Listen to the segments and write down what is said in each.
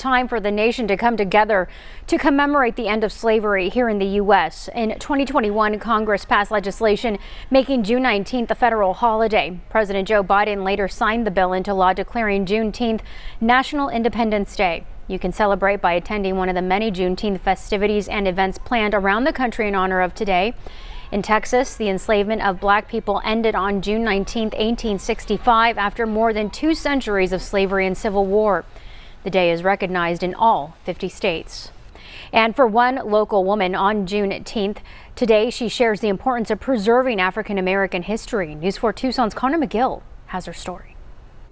Time for the nation to come together to commemorate the end of slavery here in the U.S. In 2021, Congress passed legislation making June 19th a federal holiday. President Joe Biden later signed the bill into law, declaring Juneteenth National Independence Day. You can celebrate by attending one of the many Juneteenth festivities and events planned around the country in honor of today. In Texas, the enslavement of black people ended on June 19, 1865, after more than 2 centuries of slavery and civil war. The day is recognized in all 50 states. And for one local woman on Juneteenth, today she shares the importance of preserving African American history. News 4 Tucson's Connor McGill has her story.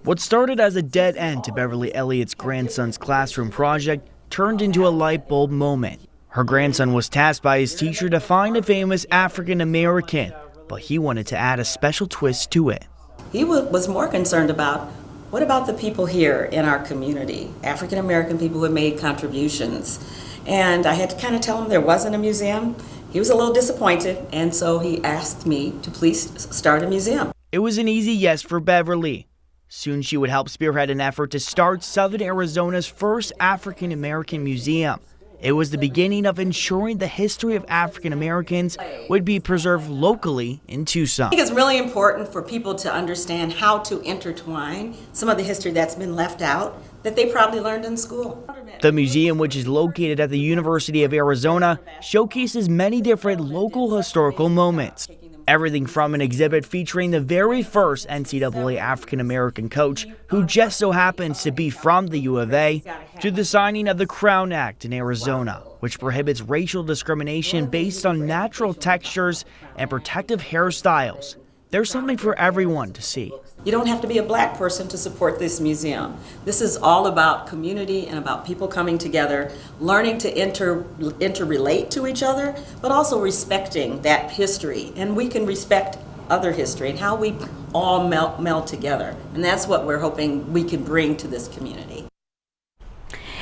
What started as a dead end to Beverly Elliott's grandson's classroom project turned into a light bulb moment. Her grandson was tasked by his teacher to find a famous African American, but he wanted to add a special twist to it. He was more concerned about, what about the people here in our community, African American people who have made contributions? And I had to kind of tell him there wasn't a museum. He was a little disappointed, and so he asked me to please start a museum. It was an easy yes for Beverly. Soon she would help spearhead an effort to start Southern Arizona's first African American museum. It was the beginning of ensuring the history of African Americans would be preserved locally in Tucson. I think it's really important for people to understand how to intertwine some of the history that's been left out that they probably learned in school. The museum, which is located at the University of Arizona, showcases many different local historical moments. Everything from an exhibit featuring the very first NCAA African American coach, who just so happens to be from the U of A, to the signing of the Crown Act in Arizona, which prohibits racial discrimination based on natural textures and protective hairstyles. There's something for everyone to see. You don't have to be a black person to support this museum. This is all about community and about people coming together, learning to interrelate to each other, but also respecting that history. And we can respect other history and how we all meld together. And that's what we're hoping we can bring to this community.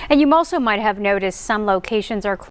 And you also might have noticed some locations are